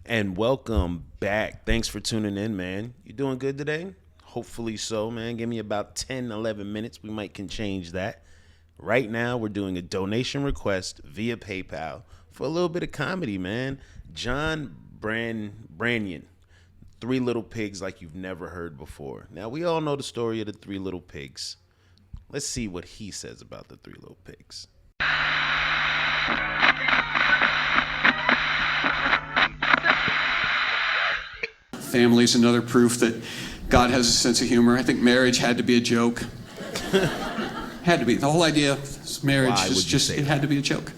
And welcome back. Thanks for tuning in, man. You doing good today? Hopefully so, man. Give me about 10, 11 minutes. We might can change that. Right now, we're doing a donation request via PayPal for a little bit of comedy, man. Branyan, Three Little Pigs like you've never heard before. Now, we all know the story of the Three Little Pigs. Let's see what he says about the Three Little Pigs. Family's another proof that God has a sense of humor. I think marriage had to be a joke. Had to be. The whole idea of marriage is just, it had to be a joke.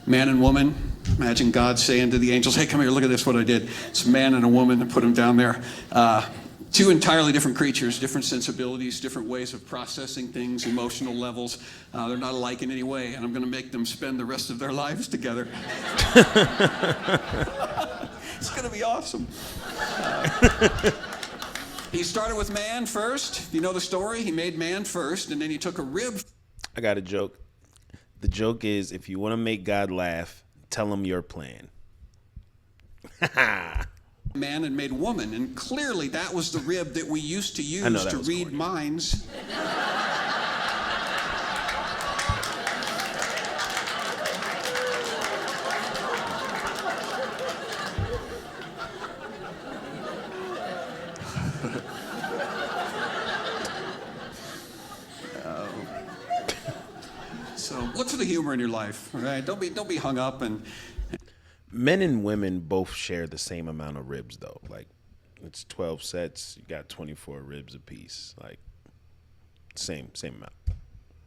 Man and woman. Imagine God saying to the angels, hey, come here, look at this, what I did. It's a man and a woman, and put them down there. Two entirely different creatures, different sensibilities, different ways of processing things, emotional levels. They're not alike in any way, and I'm going to make them spend the rest of their lives together. It's going to be awesome. He started with man first. If you know the story, he made man first, and then he took a rib. I got a joke. The joke is, if you want to make God laugh, tell him your plan. Man and made woman, and clearly that was the rib that we used to use to read corny minds. So look for the humor in your life, all right? Don't be hung up. And men and women both share the same amount of ribs, though. Like, it's 12 sets. You got 24 ribs apiece. Like, same amount.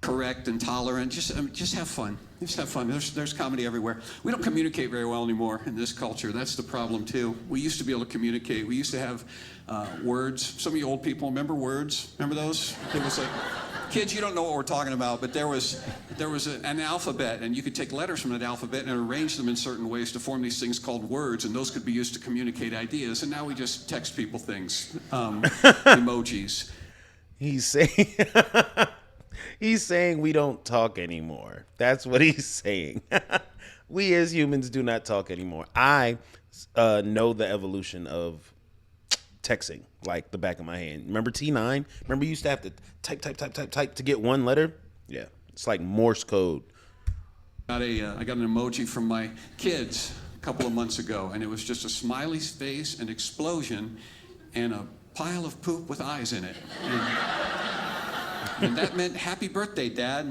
Correct and tolerant. Just have fun. Just have fun. There's comedy everywhere. We don't communicate very well anymore in this culture. That's the problem too. We used to be able to communicate. We used to have words. Some of you old people remember words. Remember those? It was like, kids, you don't know what we're talking about, but there was an alphabet, and you could take letters from that alphabet and arrange them in certain ways to form these things called words, and those could be used to communicate ideas. And now we just text people things, emojis. He's saying we don't talk anymore. That's what he's saying. We as humans do not talk anymore. I know the evolution of texting like the back of my hand. Remember T9? Remember you used to have to type to get one letter? Yeah, it's like Morse code. I got an emoji from my kids a couple of months ago, and it was just a smiley face, an explosion, and a pile of poop with eyes in it. And that meant happy birthday, Dad.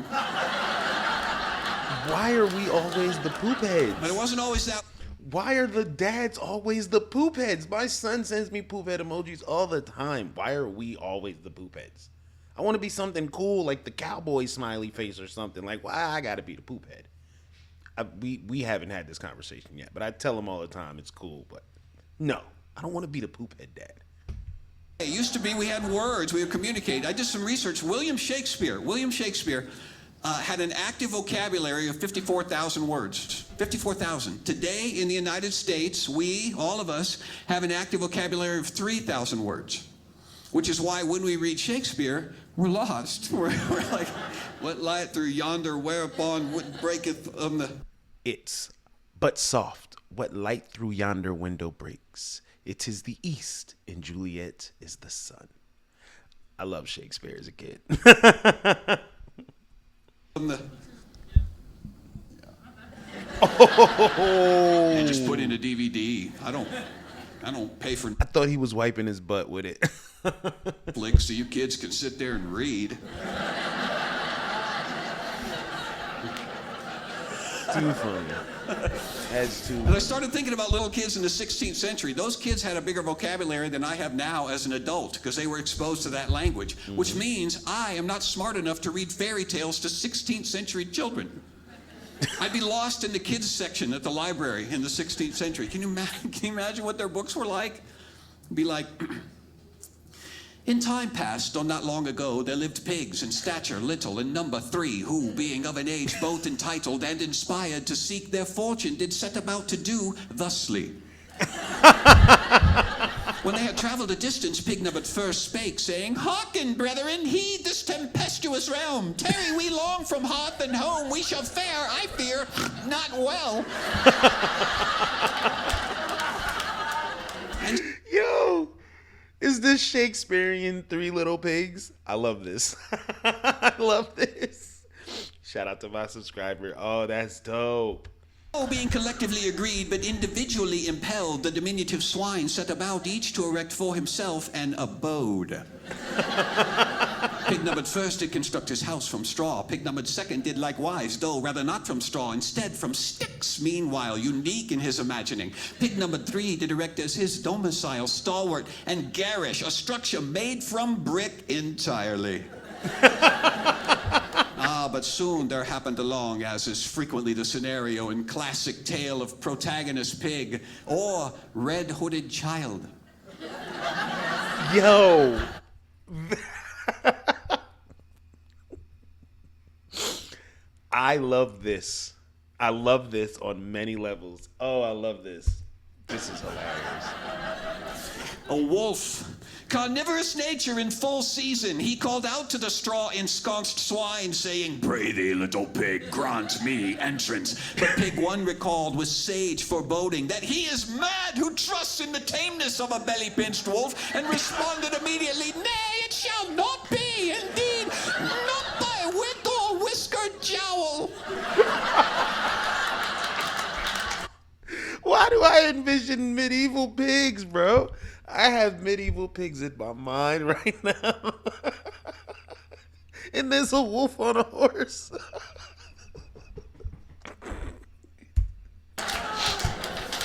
Why are we always the poop heads? But it wasn't always that. Why are the dads always the poop heads? My son sends me poop head emojis all the time. Why are we always the poop heads? I want to be something cool like the cowboy smiley face or something. Like, why I got to be the poop head? We haven't had this conversation yet, but I tell him all the time it's cool. But no, I don't want to be the poop head dad. It used to be we had words, we would communicate. I did some research. William Shakespeare had an active vocabulary of 54,000 words. 54,000. Today in the United States, we, all of us, have an active vocabulary of 3,000 words. Which is why when we read Shakespeare, we're lost. We're like, what light through yonder, whereupon what breaketh on the... It's but soft, what light through yonder window breaks. It is the east, and Juliet is the sun. I love Shakespeare as a kid. And just put in a DVD. I don't pay for... I thought he was wiping his butt with it. Netflix, so you kids can sit there and read. Too funny. That's too. And I started thinking about little kids in the 16th century. Those kids had a bigger vocabulary than I have now as an adult because they were exposed to that language, which means I am not smart enough to read fairy tales to 16th century children. I'd be lost in the kids section at the library in the 16th century. Can you imagine what their books were like? It'd be like... In time past, or not long ago, there lived pigs in stature little, in number 3, who, being of an age both entitled and inspired to seek their fortune, did set about to do thusly. When they had traveled a distance, pig number first spake, saying, Hearken, brethren, heed this tempestuous realm. Tarry we long from hearth and home, we shall fare, I fear, not well. Shakespearean Three Little Pigs. I love this. I love this. Shout out to my subscriber. Oh, that's dope. Being collectively agreed but individually impelled, the diminutive swine set about each to erect for himself an abode. Pig numbered first did construct his house from straw. Pig numbered second did likewise, though rather not from straw, instead from sticks, meanwhile, unique in his imagining. Pig numbered three did erect as his domicile, stalwart and garish, a structure made from brick entirely. But soon there happened along, as is frequently the scenario in classic tale of protagonist pig or red-hooded child. Yo. I love this. I love this on many levels. Oh, I love this. This is hilarious. A wolf, carnivorous nature in full season, he called out to the straw-ensconced swine, saying, "Pray thee, little pig, grant me entrance." But pig one recalled with sage foreboding that he is mad who trusts in the tameness of a belly-pinched wolf, and responded immediately, "Nay, it shall not be, indeed, not by wit or whiskered jowl." Why do I envision medieval pigs, bro? I have medieval pigs in my mind right now. And there's a wolf on a horse.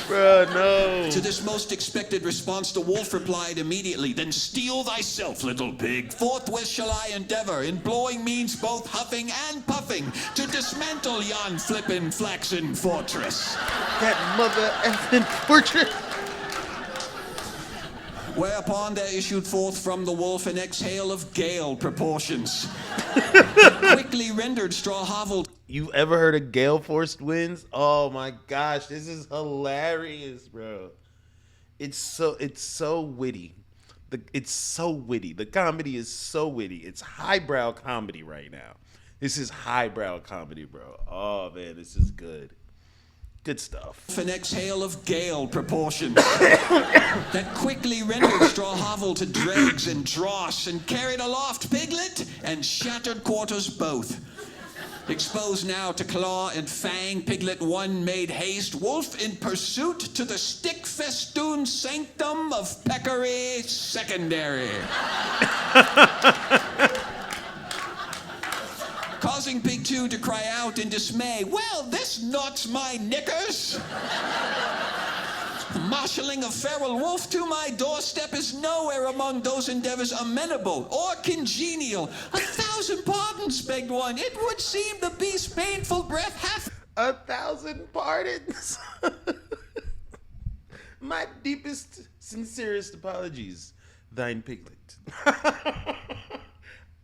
Bruh, no. To this most expected response, the wolf replied immediately, "Then steel thyself, little pig. Forthwith shall I endeavor, employing means both huffing and puffing, to dismantle yon flippin' flaxen fortress." That mother effing portrait. Whereupon there issued forth from the wolf an exhale of gale proportions. It quickly rendered straw hovel. You ever heard of gale force winds? Oh my gosh, this is hilarious, bro. It's so witty. It's so witty. The comedy is so witty. It's highbrow comedy right now. This is highbrow comedy, bro. Oh man, this is good. Good stuff. An exhale of gale proportions that quickly rendered straw hovel to dregs and dross, and carried aloft piglet and shattered quarters both. Exposed now to claw and fang, piglet one made haste, wolf in pursuit, to the stick-festooned sanctum of peccary secondary. Causing pig two to cry out in dismay, "Well, this knots my knickers!" Marshalling a feral wolf to my doorstep is nowhere among those endeavors amenable or congenial. 1,000 pardons, begged one. It would seem the beast's painful breath hath 1,000 pardons. My deepest, sincerest apologies, thine piglet.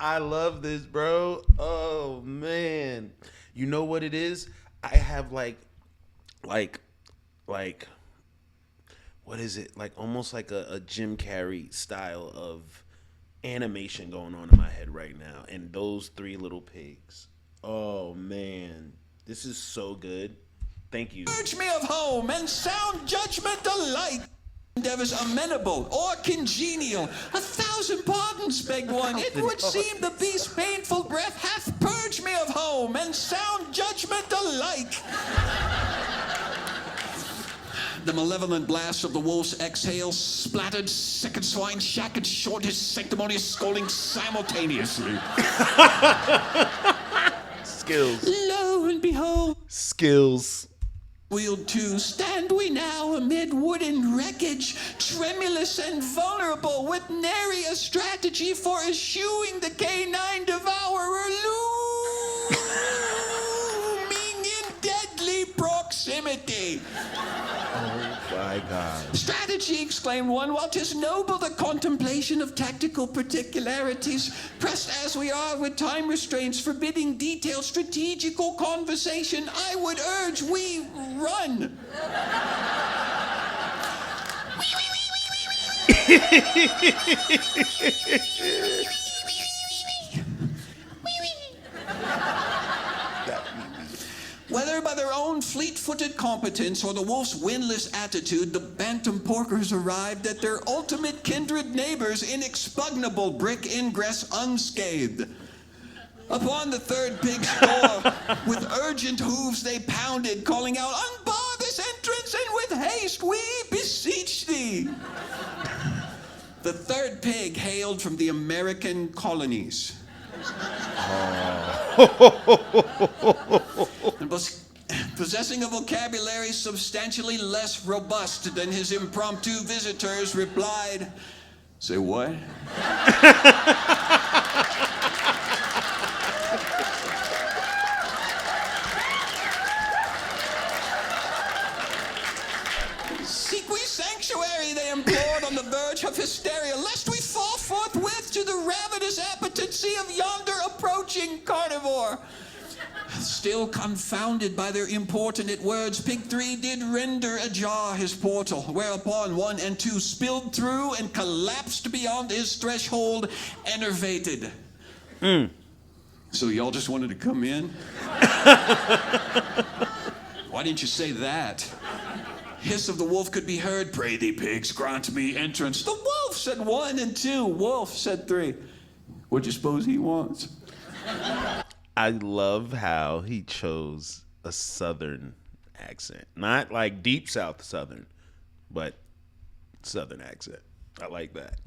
I love this, bro. Oh man, you know what it is? I have like, what is it? Like almost like a Jim Carrey style of animation going on in my head right now. And those Three Little Pigs. Oh man, this is so good. Thank you. Urge me of home and sound judgment alike. Endeavors amenable or congenial. 1,000 pardons, begged one. It would seem the beast's painful breath hath purged me of home and sound judgment alike. The malevolent blast of the wolf's exhale splattered second swine shack and short his sanctimonious scolding simultaneously. Skills. Lo and behold, Skills. wheeled to, stand we now amid wooden wreckage, tremulous and vulnerable, with nary a strategy for eschewing the canine devourer looming in deadly proximity. Oh my God. Strategy, exclaimed one, while 'tis noble the contemplation of tactical particularities, pressed as we are with time restraints forbidding detailed strategical conversation, I would urge we run. Whether by their own beyond fleet-footed competence or the wolf's windless attitude, the bantam porkers arrived at their ultimate kindred neighbor's inexpugnable brick ingress unscathed. Upon the third pig's door, with urgent hooves they pounded, calling out, "Unbar this entrance, and with haste we beseech thee." The third pig hailed from the American colonies. And possessing a vocabulary substantially less robust than his impromptu visitors, replied, "Say what?" "Seek we sanctuary," they implored on the verge of hysteria, "lest we fall forthwith to the ravenous appetency of yonder approaching carnivore." Still confounded by their importunate words, Pig 3 did render ajar his portal, whereupon 1 and 2 spilled through and collapsed beyond his threshold, enervated. So y'all just wanted to come in? Why didn't you say that? Hiss of the wolf could be heard. "Pray thee, pigs, grant me entrance." "The wolf," said 1 and 2. "Wolf," said 3. "What do you suppose he wants?" I love how he chose a Southern accent. Not like deep South Southern, but Southern accent. I like that.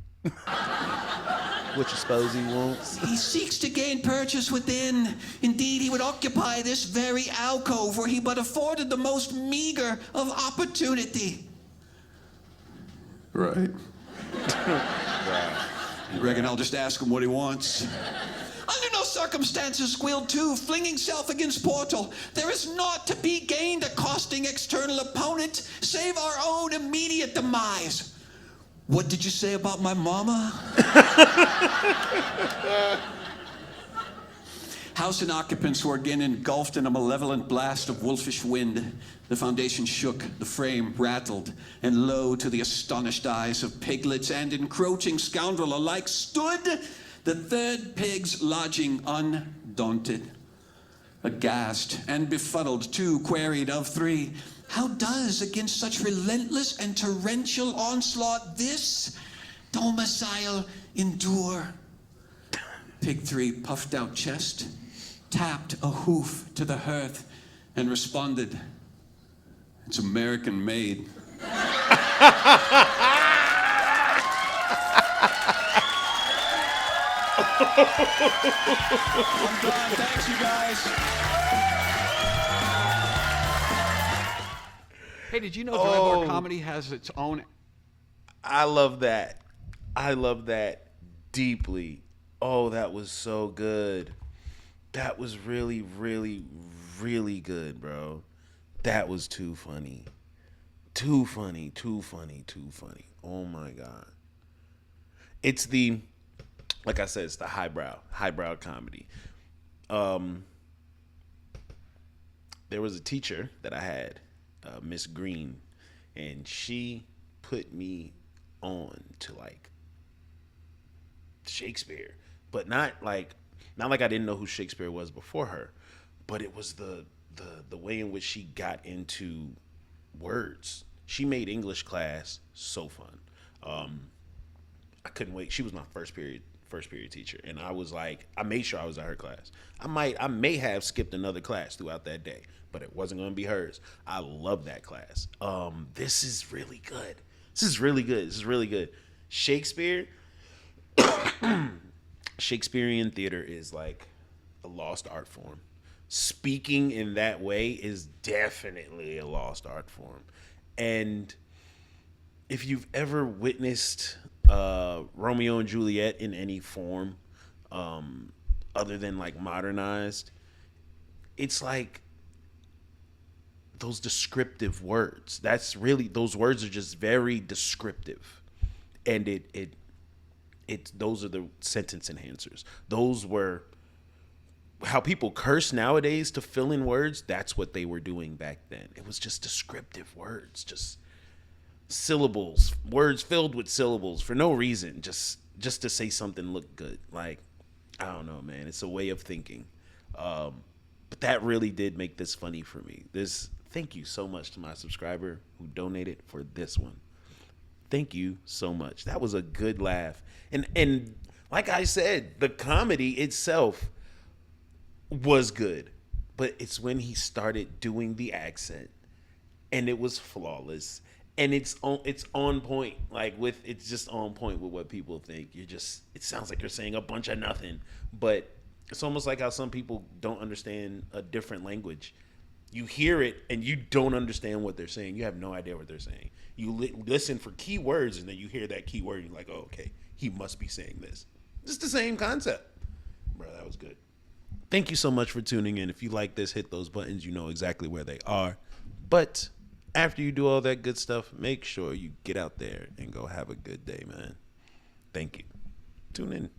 What you suppose he wants? "He seeks to gain purchase within. Indeed, he would occupy this very alcove were he but afforded the most meager of opportunity." Right. You reckon I'll just ask him what he wants? "Under no circumstances," squealed 2, flinging self against portal. "There is naught to be gained accosting external opponent, save our own immediate demise." "What did you say about my mama?" House and occupants were again engulfed in a malevolent blast of wolfish wind. The foundation shook, the frame rattled, and lo, to the astonished eyes of piglets and encroaching scoundrel alike stood the third pig's lodging undaunted. Aghast and befuddled, 2 queried of 3, "How does, against such relentless and torrential onslaught, this domicile endure?" Pig 3 puffed out chest, tapped a hoof to the hearth, and responded, "It's American made." I'm done. Thanks, you guys. Hey, did you know Dry Bar Comedy has its own? I love that. I love that deeply. Oh, that was so good. That was really, really, really good, bro. That was too funny. Too funny, too funny, too funny. Oh my God. It's the, like I said, it's the highbrow comedy. There was a teacher that I had, Miss Green, and she put me on to like Shakespeare, but not like I didn't know who Shakespeare was before her, but it was the way in which she got into words. She made English class so fun. I couldn't wait. She was my first period teacher, and I was like, I made sure I was at her class. I may have skipped another class throughout that day, but it wasn't going to be hers. I love that class. This is really good. This is really good. Shakespearean theater is like a lost art form. Speaking in that way is definitely a lost art form. And if you've ever witnessed Romeo and Juliet in any form, other than like modernized, it's like those descriptive words. That's really, those words are just very descriptive. And those are the sentence enhancers. Those were how people curse nowadays to fill in words. That's what they were doing back then. It was just descriptive words, just syllables, words filled with syllables for no reason, just to say something looked good. Like, I don't know, man. It's a way of thinking. But that really did make this funny for me. This thank you so much to my subscriber who donated for this one. Thank you so much. That was a good laugh. And like I said, the comedy itself was good. But it's when he started doing the accent and it was flawless. And it's on point. Like it's just on point with what people think. It sounds like you're saying a bunch of nothing. But it's almost like how some people don't understand a different language. You hear it and you don't understand what they're saying. You have no idea what they're saying. You listen for key words and then you hear that key word and you're like, oh, okay, he must be saying this. It's the same concept. Bro, that was good. Thank you so much for tuning in. If you like this, hit those buttons. You know exactly where they are. But after you do all that good stuff, make sure you get out there and go have a good day, man. Thank you. Tune in.